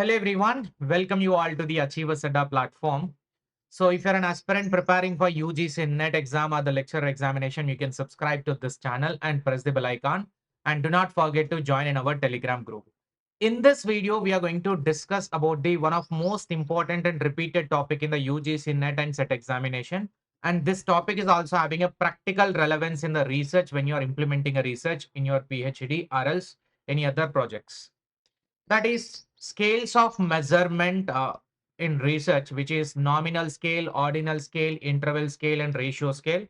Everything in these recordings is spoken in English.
Hello everyone, welcome you all to the 𝐎𝐮𝐵 platform. So if you're an aspirant preparing for UGC NET exam or the lecture examination, you can subscribe to this channel and press the bell icon. And do not forget to join in our Telegram group. In this video, we are going to discuss about the one of most important and repeated topic in the UGC NET and SET examination. And this topic is also having a practical relevance in the research when you are implementing a research in your PhD or else any other projects. That is scales of measurement in research, which is nominal scale, ordinal scale, interval scale, and ratio scale.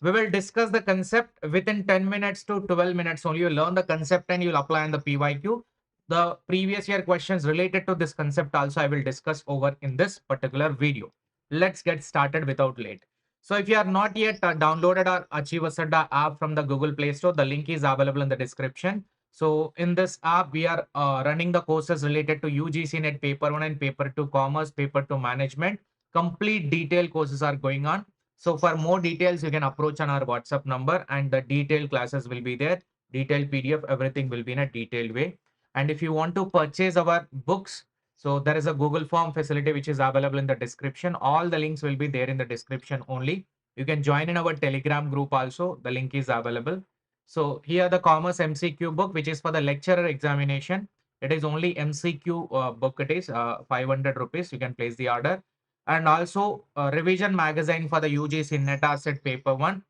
We will discuss the concept within 10 minutes to 12 minutes only. You learn the concept and you'll apply on the PYQ. The previous year questions related to this concept also I will discuss over in this particular video. Let's get started without late. So if you are not yet downloaded our 𝐎𝐮𝐵 app from the Google Play Store, the link is available in the description. So in this app, we are running the courses related to UGC NET Paper 1 and Paper 2 Commerce, Paper 2 Management. Complete detailed courses are going on. So for more details, you can approach on our WhatsApp number and the detailed classes will be there. Detailed PDF, everything will be in a detailed way. And if you want to purchase our books, so there is a Google form facility which is available in the description. All the links will be there in the description only. You can join in our Telegram group also. The link is available. So here the Commerce MCQ book, which is for the lecturer examination. It is only MCQ book. It is 500 rupees. You can place the order. And also revision magazine for the UGC NET SET paper 1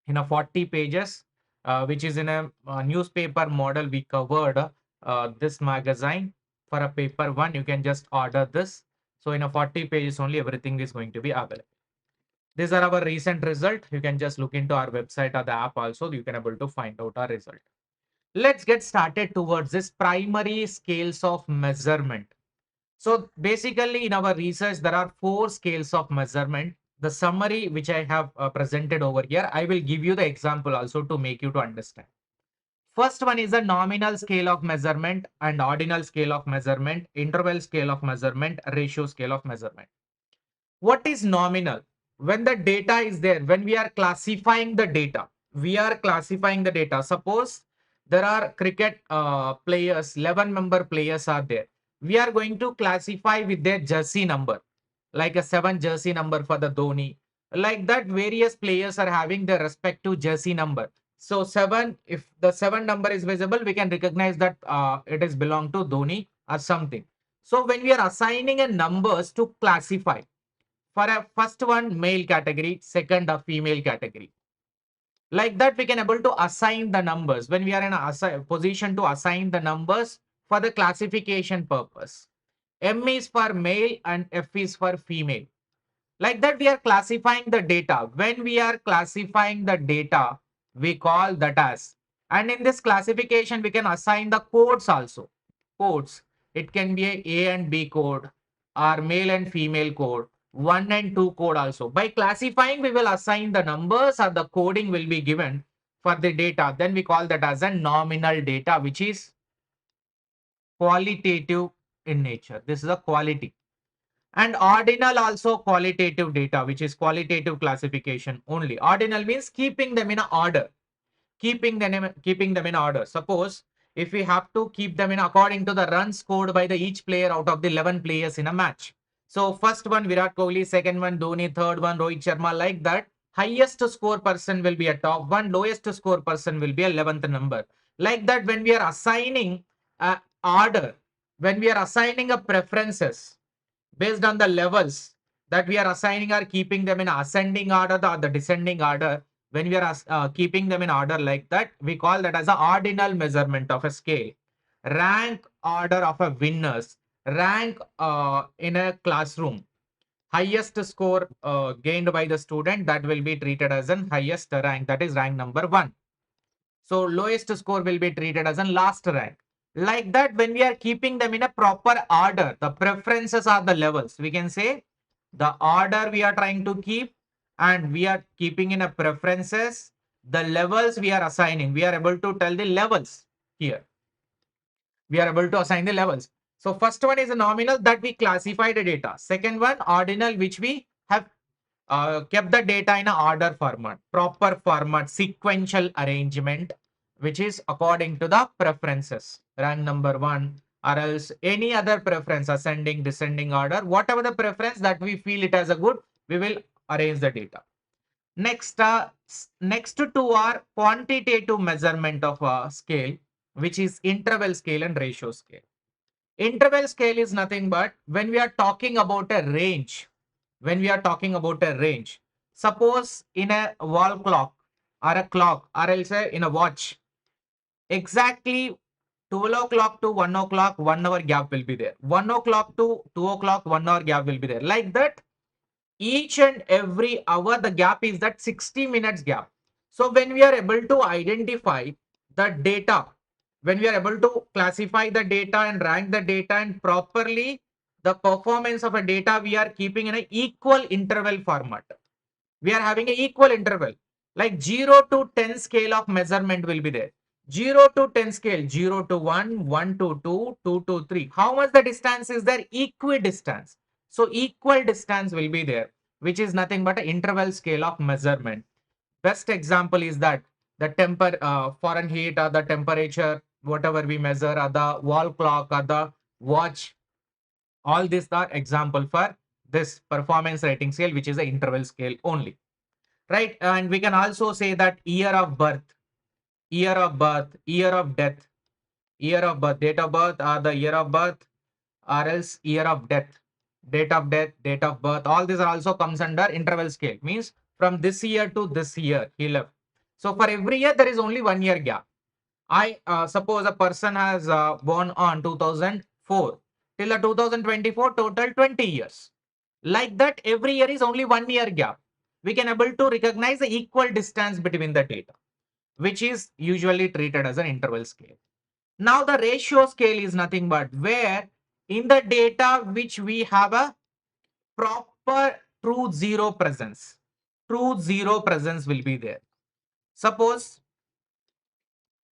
in a 40 pages, which is in a newspaper model. We covered this magazine for a paper 1. You can just order this. So in a 40 pages only, everything is going to be available. These are our recent result. You can just look into our website or the app also. You can able to find out our result. Let's get started towards this primary scales of measurement. So basically in our research, there are 4 scales of measurement. The summary which I have presented over here, I will give you the example also to make you to understand. First one is a nominal scale of measurement and ordinal scale of measurement, interval scale of measurement, ratio scale of measurement. What is nominal? When the data is there, when we are classifying the data, Suppose there are cricket players, 11-member players are there. We are going to classify with their jersey number, like a 7 jersey number for the Dhoni. Like that, various players are having their respective jersey number. So 7, if the 7 number is visible, we can recognize that it is belong to Dhoni or something. So when we are assigning a numbers to classify, for a first one male category, second a female category. Like that, we can able to assign the numbers when we are in a position to assign the numbers for the classification purpose. M is for male and F is for female. Like that, we are classifying the data. When we are classifying the data, we call that as. And in this classification, we can assign the codes also. Codes. It can be A and B code or male and female code. 1 and 2 code also. By classifying, we will assign the numbers or the coding will be given for the data. Then we call that as a nominal data, which is qualitative in nature. This is a quality. And ordinal also qualitative data, which is qualitative classification only. Ordinal means keeping them in order. Keeping them in order. Suppose if we have to keep them in according to the runs scored by the each player out of the 11 players in a match. So first one Virat Kohli, second one Dhoni, third one Rohit Sharma, like that. Highest score person will be a top one, lowest score person will be a 11th number. Like that, when we are assigning a order, when we are assigning a preferences based on the levels that we are assigning or keeping them in ascending order or the descending order, when we are keeping them in order like that, we call that as an ordinal measurement of a scale. Rank order of a winners, rank in a classroom, highest score gained by the student, that will be treated as an highest rank, that is rank number 1. So lowest score will be treated as a last rank. Like that, when we are keeping them in a proper order, the preferences are the levels. We can say the order we are trying to keep and we are keeping in a preferences, the levels we are assigning. We are able to tell the levels here. We are able to assign the levels. So first one is a nominal that we classify the data. Second one, ordinal, which we have kept the data in an order format, proper format, sequential arrangement, which is according to the preferences. Rank number 1 or else any other preference, ascending, descending order, whatever the preference that we feel it as a good, we will arrange the data. Next two are quantitative measurement of a scale, which is interval scale and ratio scale. Interval scale is nothing but when we are talking about a range. When we are talking about a range, suppose in a wall clock or a clock or else in a watch, exactly 12 o'clock to 1 o'clock, 1 hour gap will be there. 1 o'clock to 2 o'clock, 1 hour gap will be there. Like that, each and every hour, the gap is that 60 minutes gap. So when we are able to identify the data, when we are able to classify the data and rank the data and properly the performance of a data, we are keeping in an equal interval format. We are having an equal interval, like 0 to 10 scale of measurement will be there. 0 to 10 scale, 0 to 1, 1 to 2, 2 to 3. How much the distance is there? Equidistance. So equal distance will be there, which is nothing but an interval scale of measurement. Best example is that the foreign heat or the temperature, whatever we measure, or the wall clock or the watch, all these are example for this performance rating scale, which is an interval scale only, right? And we can also say that year of birth, year of birth, year of death, year of birth, date of birth, or the year of birth, or else year of death, date of death, date of birth. All these are also comes under interval scale. Means from this year to this year he left. So for every year there is only 1 year gap. I suppose a person has born on 2004 till the 2024, total 20 years. Like that, every year is only 1 year gap. We can able to recognize the equal distance between the data, which is usually treated as an interval scale. Now the ratio scale is nothing but where in the data which we have a proper true zero presence. True zero presence will be there. Suppose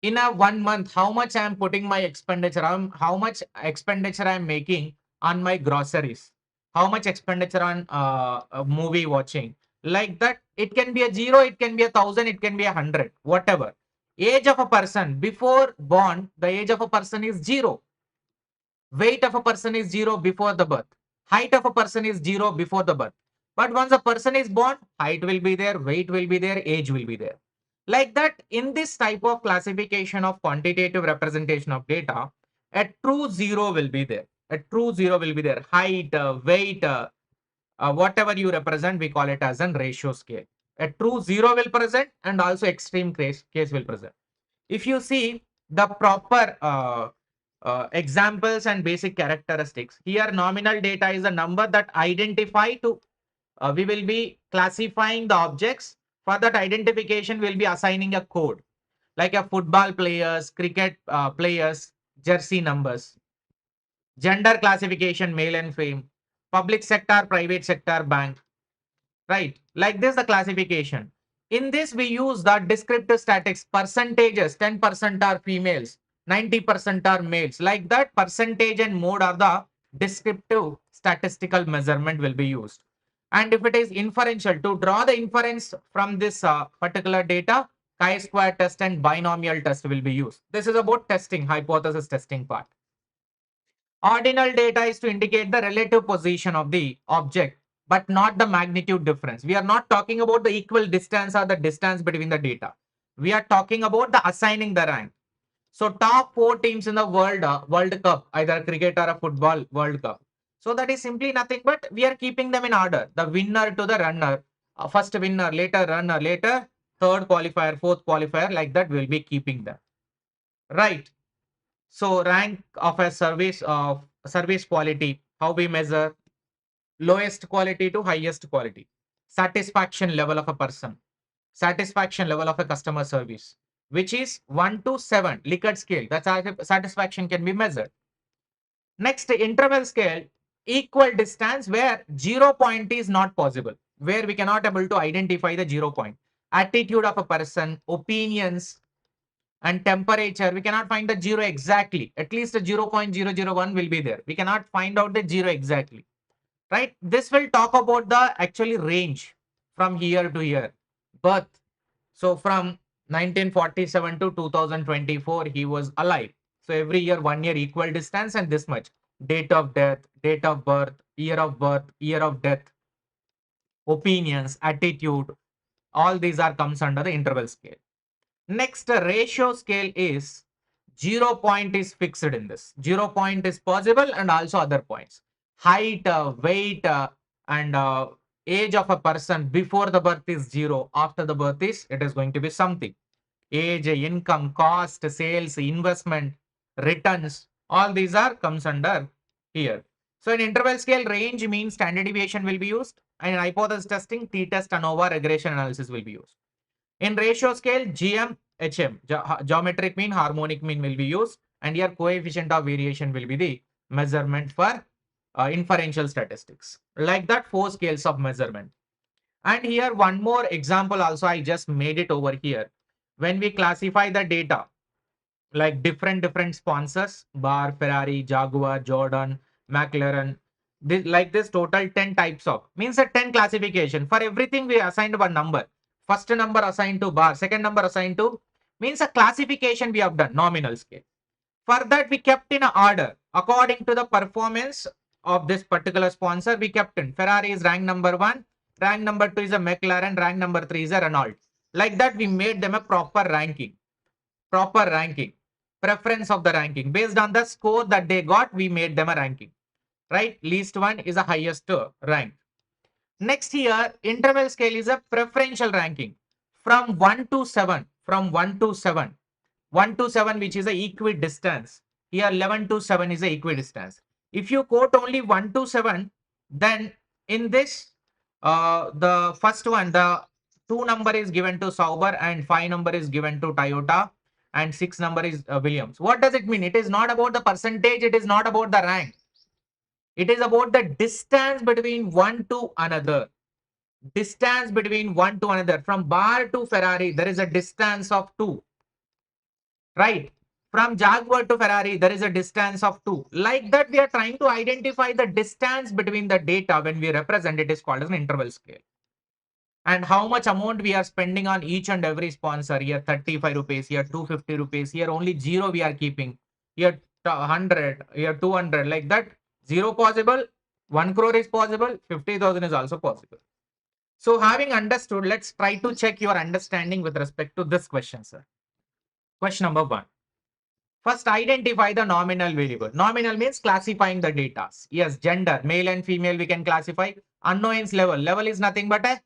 in a 1 month, how much I am putting my expenditure, how much expenditure I am making on my groceries, how much expenditure on movie watching. Like that, it can be a 0, it can be 1,000, it can be 100, whatever. Age of a person before born, the age of a person is 0. Weight of a person is 0 before the birth. Height of a person is 0 before the birth. But once a person is born, height will be there, weight will be there, age will be there. Like that, in this type of classification of quantitative representation of data, a true zero will be there. A true zero will be there. Height, weight, whatever you represent, we call it as a ratio scale. A true zero will present and also extreme case will present. If you see the proper examples and basic characteristics, here nominal data is a number that identify to, we will be classifying the objects. For that identification, we'll be assigning a code, like a football players, cricket players, jersey numbers. Gender classification, male and female. Public sector, private sector, bank. Right? Like this, the classification. In this, we use the descriptive statistics, percentages, 10% are females, 90% are males. Like that, percentage and mode are the descriptive statistical measurement will be used. And if it is inferential, to draw the inference from this particular data, chi-square test and binomial test will be used. This is about testing, hypothesis testing part. Ordinal data is to indicate the relative position of the object, but not the magnitude difference. We are not talking about the equal distance or the distance between the data. We are talking about the assigning the rank. So top 4 teams in the World Cup, either cricket or a football World Cup. So that is simply nothing but we are keeping them in order. The winner to the runner, first winner, later runner, later third qualifier, fourth qualifier, like that we'll be keeping them. Right. So rank of a service quality, how we measure lowest quality to highest quality. Satisfaction level of a person, satisfaction level of a customer service, which is 1 to 7 Likert scale. That's how satisfaction can be measured. Next, interval scale, equal distance where 0 point is not possible, where we cannot able to identify the 0 point. Attitude of a person, opinions, and temperature, we cannot find the 0 exactly. At least the 0.001 will be there. We cannot find out the 0 exactly, right? This will talk about the actually range from here to here. Birth. So from 1947 to 2024, he was alive. So every year, 1 year equal distance and this much. Date of death, date of birth, year of death, opinions, attitude, all these are comes under the interval scale. Next, ratio scale is 0 point is fixed in this. 0 point is possible and also other points. Height, weight, and age of a person before the birth is 0. After the birth is, it is going to be something. Age, income, cost, sales, investment, returns, all these are comes under here. So in interval scale, range means standard deviation will be used. And in hypothesis testing, t-test, ANOVA, regression analysis will be used. In ratio scale, GM, HM, geometric mean, harmonic mean will be used. And here coefficient of variation will be the measurement for inferential statistics. Like that, 4 scales of measurement. And here one more example also, I just made it over here. When we classify the data, like different sponsors, Bar, Ferrari, Jaguar, Jordan, McLaren, like this total 10 types of, means a 10 classification. For everything we assigned one number. First number assigned to Bar, second number assigned to, means a classification we have done, nominal scale. For that we kept in a order according to the performance of this particular sponsor. We kept in Ferrari is rank number 1, rank number 2 is a McLaren, rank number 3 is a Renault. Like that we made them a proper ranking, preference of the ranking. Based on the score that they got, we made them a ranking, right? Least one is the highest rank. Next here, interval scale is a preferential ranking from 1 to 7, from 1 to 7. 1 to 7, which is a equidistance. Here 11 to 7 is a equidistance. If you quote only 1 to 7, then in this, the first one, the 2 number is given to Sauber and 5 number is given to Toyota and 6 number is Williams. What does it mean? It is not about the percentage. It is not about the rank. It is about the distance between one to another. Distance between one to another. From Bar to Ferrari, there is a distance of 2. Right? From Jaguar to Ferrari, there is a distance of 2. Like that, we are trying to identify the distance between the data when we represent it is called as an interval scale. And how much amount we are spending on each and every sponsor. Here 35 rupees, here 250 rupees, here only 0 we are keeping. Here 100, here 200, like that. 0 possible, 1 crore is possible, 50,000 is also possible. So having understood, let's try to check your understanding with respect to this question, sir. Question number 1. First, identify the nominal variable. Nominal means classifying the data. Yes, gender, male and female we can classify. Unknowns level. Level is nothing but a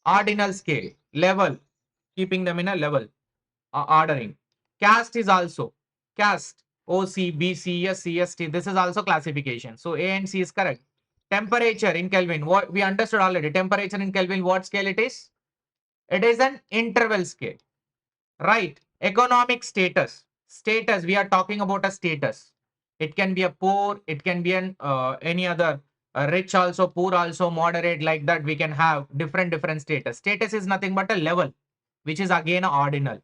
ordinal scale. Level, keeping them in a level ordering. Caste is also caste. OC, BC, SC, ST. This is also classification. So A and C is correct. Temperature in Kelvin. What we understood already. Temperature in Kelvin, what scale it is? It is an interval scale. Right. Economic status. Status, we are talking about a status. It can be a poor, it can be an any other rich also, poor also, moderate, like that we can have different status. Status is nothing but a level, which is again a ordinal.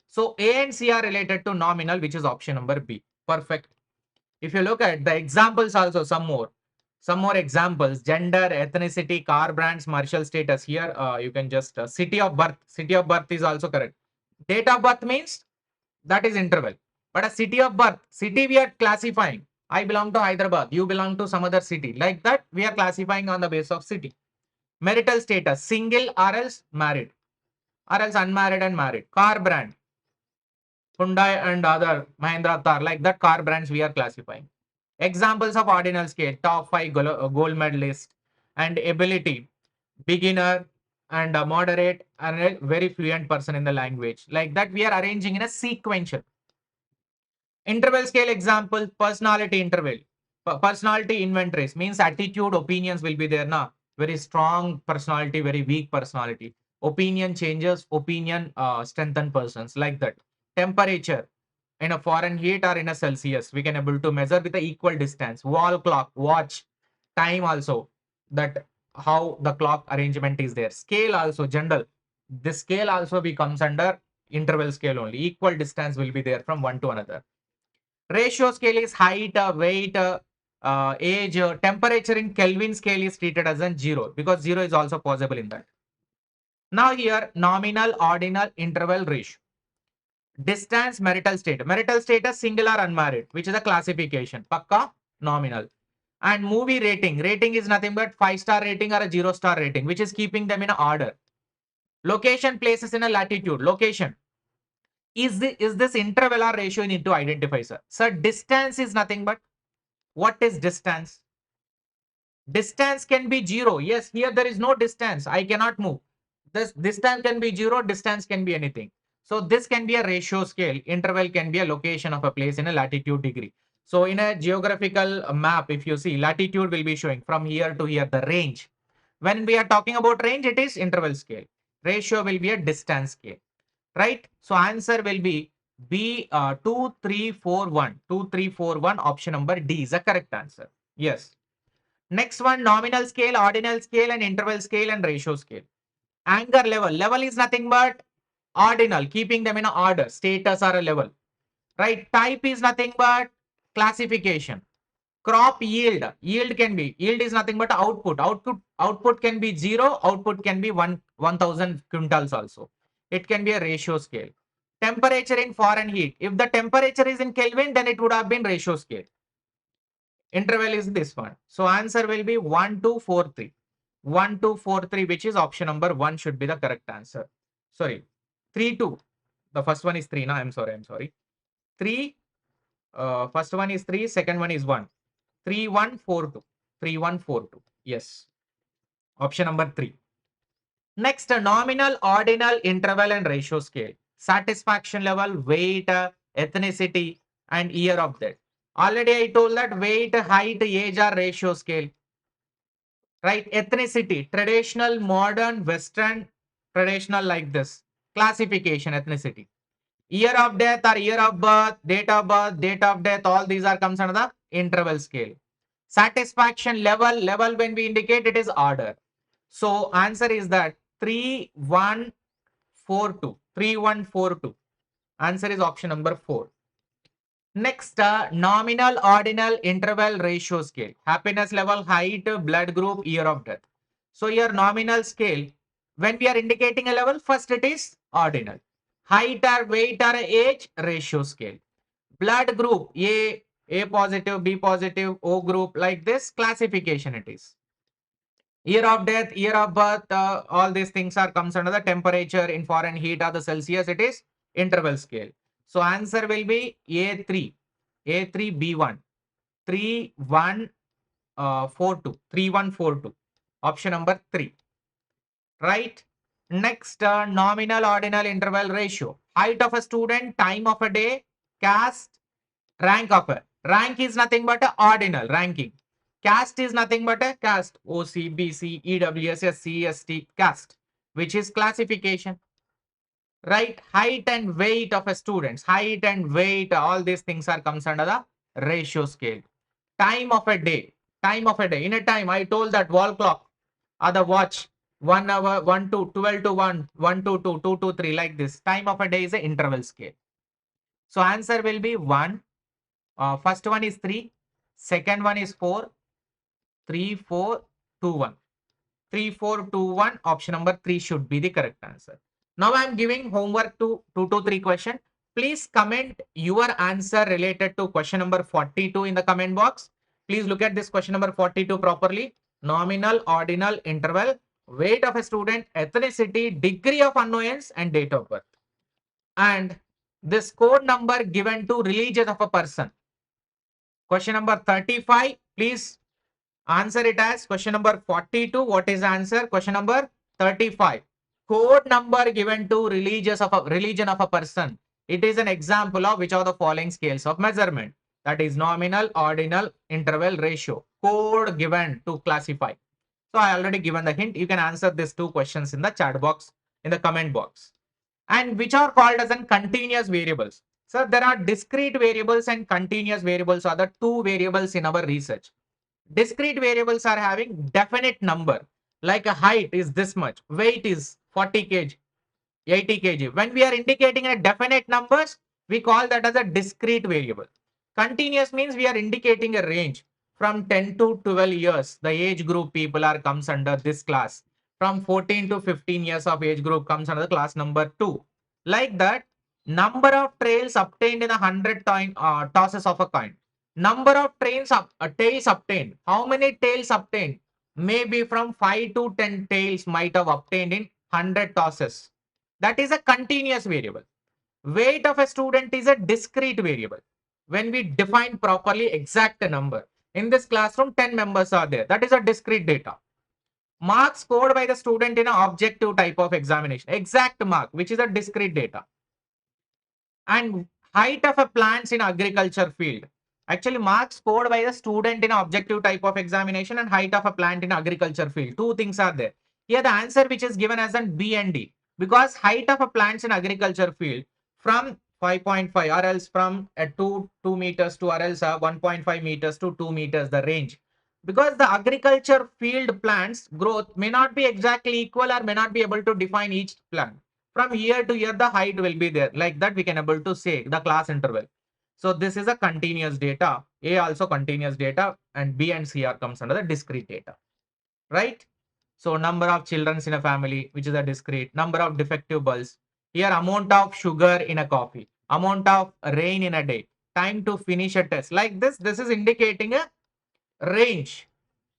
So A and C are related to nominal, which is option number B. Perfect. If you look at the examples also, some more examples: gender, ethnicity, car brands, martial status. Here you can just city of birth. City of birth is also correct. Date of birth means that is interval. But a city of birth, city we are classifying. I belong to Hyderabad, you belong to some other city. Like that, we are classifying on the basis of city. Marital status, single or else married, or else unmarried and married. Car brand, Hyundai and other Mahindra Thar, like that car brands we are classifying. Examples of ordinal scale: top 5 gold medalist, and ability, beginner, and moderate, and a very fluent person in the language. Like that, we are arranging in a sequential. Interval scale example: personality interval. Personality inventories means attitude, opinions will be there now. Very strong personality, very weak personality. Opinion changes, opinion strengthen persons, like that. Temperature in a Fahrenheit or in a Celsius, we can able to measure with the equal distance. Wall clock, watch, time also, that how the clock arrangement is there. Scale also, general. This scale also becomes under interval scale only. Equal distance will be there from one to another. Ratio scale is height, weight, age. Temperature in Kelvin scale is treated as a 0 because 0 is also possible in that. Now here, nominal, ordinal, interval, ratio. Distance, marital status. Marital status, single or unmarried, which is a classification. Pakka, nominal. And movie rating. Rating is nothing but 5-star rating or a 0-star rating, which is keeping them in a order. Location, places in a latitude. Location. Is this interval or ratio you need to identify, sir? Sir, distance is nothing but, what is distance? Distance can be 0. Yes, here there is no distance. I cannot move. This distance can be 0. Distance can be anything. So this can be a ratio scale. Interval can be a location of a place in a latitude degree. So in a geographical map, if you see, latitude will be showing from here to here, the range. When we are talking about range, it is interval scale. Ratio will be a distance scale, right? So answer will be B, 2, 3, 4, 1. 2, 3, 4, 1. Option number D is the correct answer. Yes. Next one, nominal scale, ordinal scale, and interval scale and ratio scale. Anger level. Level is nothing but ordinal, keeping them in order. Status or a level, right? Type is nothing but classification. Crop yield. Yield is nothing but output. Output can be 0. Output can be 1000 quintals also. It can be a ratio scale. Temperature in foreign heat. If the temperature is in Kelvin, then it would have been ratio scale. Interval is this one. So answer will be 1, 2, 4, 3. 1, 2, 4, 3, which is option number 1 should be the correct answer. Sorry, 3, 2. The first one is 3. No, I'm sorry. 3. First one is 3. Second one is 1. 3, 1, 4, 2. 3, 1, 4, 2. Yes. Option number 3. Next, nominal, ordinal, interval, and ratio scale. Satisfaction level, weight, ethnicity, and year of death. Already I told that weight, height, age are ratio scale. Right? Ethnicity, traditional, modern, western, traditional, like this. Classification, ethnicity. Year of death or year of birth, date of death, all these are comes under the interval scale. Satisfaction level when we indicate, it is order. So answer is that 3, 1, 4, 2. 3, 1, 4, 2. Answer is option number 4. Next, nominal, ordinal, interval, ratio scale. Happiness level, height, blood group, year of death. So your nominal scale, when we are indicating a level, first it is ordinal. Height or weight or age, ratio scale. Blood group, A positive, B positive, O group, like this, classification it is. Year of death, year of birth, all these things are comes under the temperature in foreign heat or the Celsius, it is interval scale. So answer will be A3, B1, 3, 1, 4, 2, 3, 1, 4, 2. Option number 3. Right? Next, nominal, ordinal, interval, ratio. Height of a student, time of a day, caste, rank of a. Rank is nothing but a ordinal ranking. Caste is nothing but a caste. OC, BC, EWS, SC, ST, caste, which is classification. Right? Height and weight of a student. Height and weight, all these things are comes under the ratio scale. Time of a day. Time of a day. In a time, I told that wall clock or the watch. 1 hour, 1 to 12 to 1, 1 to 2, 2 to 3, like this. Time of a day is an interval scale. So answer will be 1. First one is 3. Second one is 4. 3, 4, 2, 1. 3, 4, 2, 1. Option number 3 should be the correct answer. Now I am giving homework to 2 to 3 question. Please comment your answer related to question number 42 in the comment box. Please look at this question number 42 properly. Nominal, ordinal, interval, weight of a student, ethnicity, degree of annoyance, and date of birth. And this code number given to religion of a person. Question number 35, please answer it as question number 42. What is the answer? Question number 35. Code number given to religion of a person. It is an example of which of the following scales of measurement. That is nominal, ordinal, interval, ratio. Code given to classify. So I already given the hint. You can answer these 2 questions in the chat box, in the comment box. And which are called as continuous variables. So there are discrete variables and continuous variables are the 2 variables in our research. Discrete variables are having definite number, like a height is this much, weight is 40 kg, 80 kg. When we are indicating a definite numbers, we call that as a discrete variable. Continuous means we are indicating a range from 10 to 12 years. The age group people are comes under this class. From 14 to 15 years of age group comes under the class number 2. Like that, Number of tails obtained in 100 tosses of a coin. Number of tails obtained. How many tails obtained? Maybe from 5 to 10 tails might have obtained in 100 tosses. That is a continuous variable. Weight of a student is a discrete variable. When we define properly exact number. In this classroom, 10 members are there. That is a discrete data. Marks scored by the student in an objective type of examination. Exact mark, which is a discrete data. And height of a plants in agriculture field. Actually, marks scored by the student in an objective type of examination and height of a plant in agriculture field. Two things are there. Here the answer which is given as an B and D. Because height of a plants in agriculture field from 5.5 or else from 2 meters to or else 1.5 meters to 2 meters the range. Because the agriculture field plants growth may not be exactly equal or may not be able to define each plant. From year to year, the height will be there. Like that, we can able to say the class interval. So this is a continuous data. A also continuous data, and B and C are comes under the discrete data, right? So number of children in a family, which is a discrete. Number of defective bulbs. Here amount of sugar in a coffee. Amount of rain in a day. Time to finish a test. Like this is indicating a range.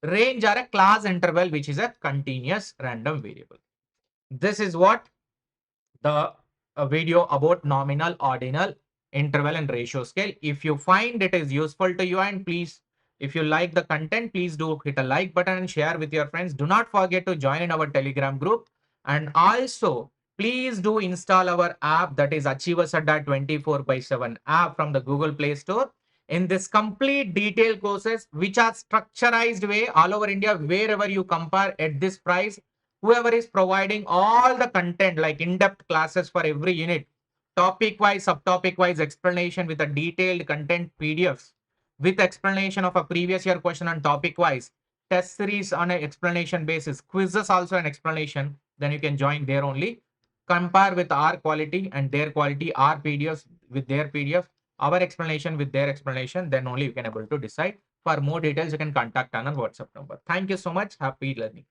Range are a class interval, which is a continuous random variable. This is what the video about nominal, ordinal, interval and ratio scale. If you find it is useful to you, and please, if you like the content, please do hit a like button and share with your friends. Do not forget to join in our Telegram group, and also please do install our app, that is Achieversadda 24/7 app from the Google Play Store. In this complete detailed courses which are structurized way all over India, wherever you compare at this price, whoever is providing all the content like in-depth classes for every unit, topic wise, subtopic wise explanation with a detailed content PDFs with explanation of a previous year question on topic wise, test series on an explanation basis, quizzes also an explanation, then you can join there only. Compare with our quality and their quality, our PDFs with their PDF, our explanation with their explanation, then only you can able to decide. For more details, you can contact on our WhatsApp number. Thank you so much. Happy learning.